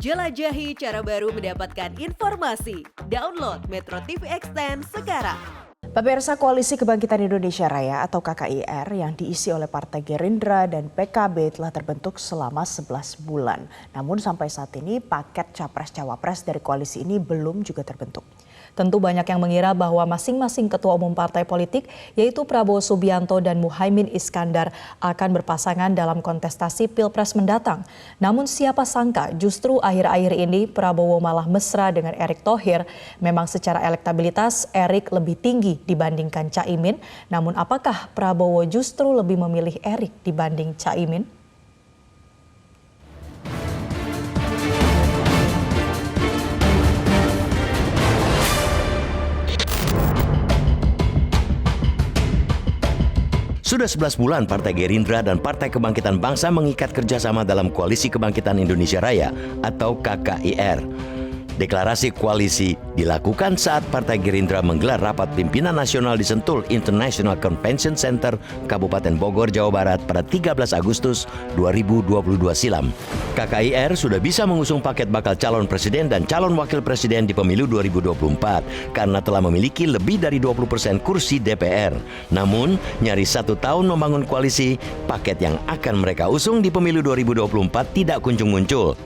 Jelajahi cara baru mendapatkan informasi. Download Metro TV Extend sekarang. Pemirsa Koalisi Kebangkitan Indonesia Raya atau KKIR yang diisi oleh Partai Gerindra dan PKB telah terbentuk selama 11 bulan. Namun sampai saat ini paket Capres-Cawapres dari koalisi ini belum juga terbentuk. Tentu banyak yang mengira bahwa masing-masing ketua umum partai politik yaitu Prabowo Subianto dan Muhaimin Iskandar akan berpasangan dalam kontestasi Pilpres mendatang. Namun siapa sangka justru akhir-akhir ini Prabowo malah mesra dengan Erick Thohir. Memang secara elektabilitas Erick lebih tinggi dibandingkan Caimin. Namun apakah Prabowo justru lebih memilih Erick dibanding Caimin? Sudah 11 bulan Partai Gerindra dan Partai Kebangkitan Bangsa mengikat kerjasama dalam Koalisi Kebangkitan Indonesia Raya atau KKIR. Deklarasi koalisi dilakukan saat Partai Gerindra menggelar rapat pimpinan nasional di Sentul International Convention Center, Kabupaten Bogor, Jawa Barat pada 13 Agustus 2022 silam. KKIR sudah bisa mengusung paket bakal calon presiden dan calon wakil presiden di pemilu 2024 karena telah memiliki lebih dari 20% kursi DPR. Namun, nyaris 1 tahun membangun koalisi, paket yang akan mereka usung di pemilu 2024 tidak kunjung muncul.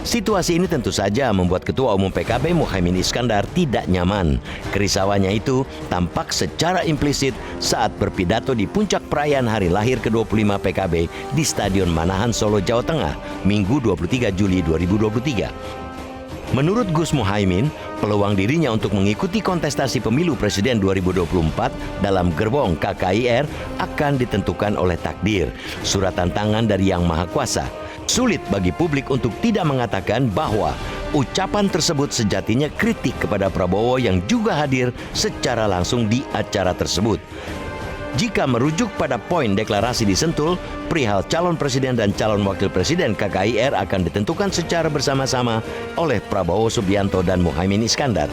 Situasi ini tentu saja membuat Ketua Umum PKB Muhaimin Iskandar tidak nyaman. Kerisauannya itu tampak secara implisit saat berpidato di puncak perayaan hari lahir ke-25 PKB di Stadion Manahan Solo, Jawa Tengah, Minggu 23 Juli 2023. Menurut Gus Muhaimin, peluang dirinya untuk mengikuti kontestasi pemilu presiden 2024 dalam gerbong KKIR akan ditentukan oleh takdir, suratan tangan dari Yang Maha Kuasa. Sulit bagi publik untuk tidak mengatakan bahwa ucapan tersebut sejatinya kritik kepada Prabowo yang juga hadir secara langsung di acara tersebut. Jika merujuk pada poin deklarasi di Sentul, perihal calon presiden dan calon wakil presiden KKIR akan ditentukan secara bersama-sama oleh Prabowo Subianto dan Muhaimin Iskandar.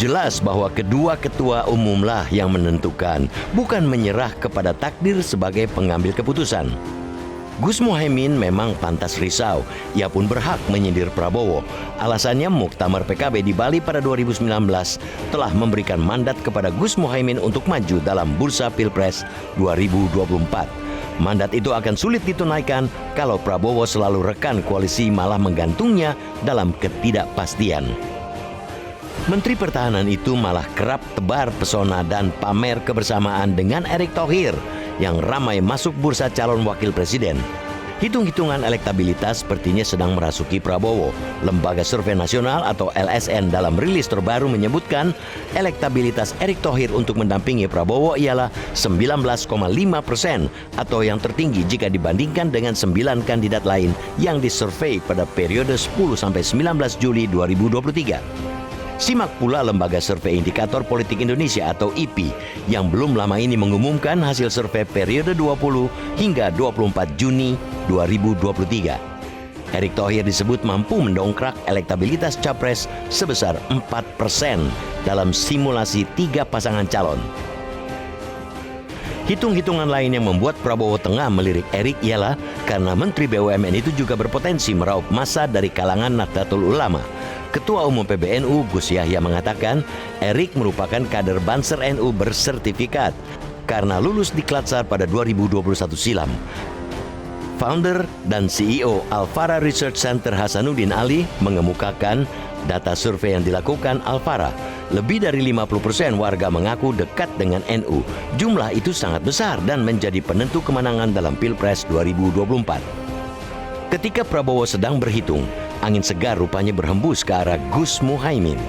Jelas bahwa kedua ketua umumlah yang menentukan, bukan menyerah kepada takdir sebagai pengambil keputusan. Gus Muhaimin memang pantas risau. Ia pun berhak menyindir Prabowo. Alasannya Muktamar PKB di Bali pada 2019 telah memberikan mandat kepada Gus Muhaimin untuk maju dalam bursa Pilpres 2024. Mandat itu akan sulit ditunaikan kalau Prabowo selalu rekan koalisi malah menggantungnya dalam ketidakpastian. Menteri Pertahanan itu malah kerap tebar pesona dan pamer kebersamaan dengan Erick Thohir yang ramai masuk bursa calon wakil presiden. Hitung-hitungan elektabilitas sepertinya sedang merasuki Prabowo. Lembaga Survei Nasional atau LSN dalam rilis terbaru menyebutkan elektabilitas Erick Thohir untuk mendampingi Prabowo ialah 19,5% atau yang tertinggi jika dibandingkan dengan 9 kandidat lain yang disurvei pada periode 10-19 Juli 2023. Simak pula Lembaga Survei Indikator Politik Indonesia atau IPI yang belum lama ini mengumumkan hasil survei periode 20 hingga 24 Juni 2023. Erick Thohir disebut mampu mendongkrak elektabilitas capres sebesar 4% dalam simulasi 3 pasangan calon. Hitung-hitungan lain yang membuat Prabowo tengah melirik Erick ialah karena Menteri BUMN itu juga berpotensi meraup massa dari kalangan Nahdlatul Ulama. Ketua Umum PBNU Gus Yahya mengatakan Erick merupakan kader Banser NU bersertifikat karena lulus di Klatsar pada 2021 silam. Founder dan CEO Alfara Research Center Hasanuddin Ali mengemukakan data survei yang dilakukan Alfara. Lebih dari 50% warga mengaku dekat dengan NU. Jumlah itu sangat besar dan menjadi penentu kemenangan dalam Pilpres 2024. Ketika Prabowo sedang berhitung, angin segar rupanya berhembus ke arah Gus Muhaimin.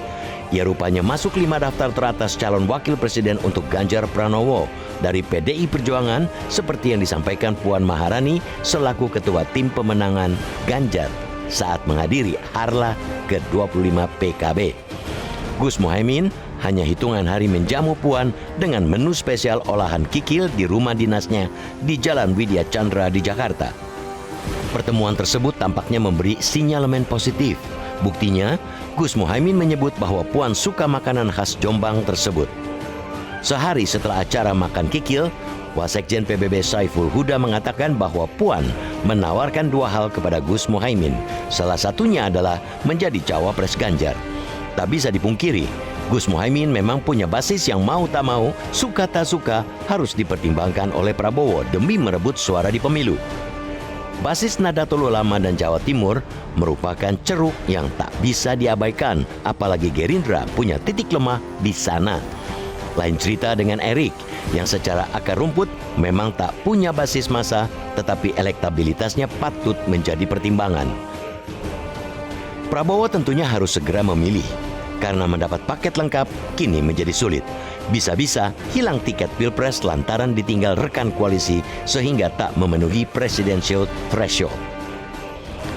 Ia rupanya masuk 5 daftar teratas calon wakil presiden untuk Ganjar Pranowo dari PDI Perjuangan seperti yang disampaikan Puan Maharani selaku ketua tim pemenangan Ganjar saat menghadiri Harlah ke-25 PKB. Gus Muhaimin hanya hitungan hari menjamu Puan dengan menu spesial olahan kikil di rumah dinasnya di Jalan Widya Chandra di Jakarta. Pertemuan tersebut tampaknya memberi sinyalemen positif. Buktinya, Gus Muhaimin menyebut bahwa Puan suka makanan khas Jombang tersebut. Sehari setelah acara makan kikil, Wasekjen PBB Saiful Huda mengatakan bahwa Puan menawarkan dua hal kepada Gus Muhaimin. Salah satunya adalah menjadi cawapres Ganjar. Tak bisa dipungkiri, Gus Muhaimin memang punya basis yang mau tak mau, suka tak suka harus dipertimbangkan oleh Prabowo demi merebut suara di pemilu. Basis Nahdlatul Ulama dan Jawa Timur merupakan ceruk yang tak bisa diabaikan, apalagi Gerindra punya titik lemah di sana. Lain cerita dengan Erik, yang secara akar rumput memang tak punya basis massa, tetapi elektabilitasnya patut menjadi pertimbangan. Prabowo tentunya harus segera memilih, karena mendapat paket lengkap kini menjadi sulit. Bisa-bisa hilang tiket Pilpres lantaran ditinggal rekan koalisi sehingga tak memenuhi presidential threshold.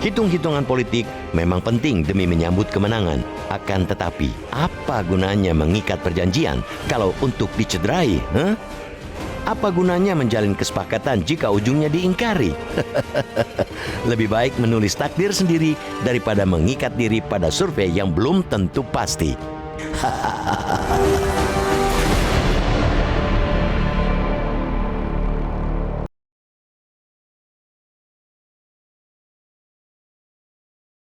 Hitung-hitungan politik memang penting demi menyambut kemenangan. Akan tetapi, apa gunanya mengikat perjanjian kalau untuk dicederai? Apa gunanya menjalin kesepakatan jika ujungnya diingkari? Lebih baik menulis takdir sendiri daripada mengikat diri pada survei yang belum tentu pasti.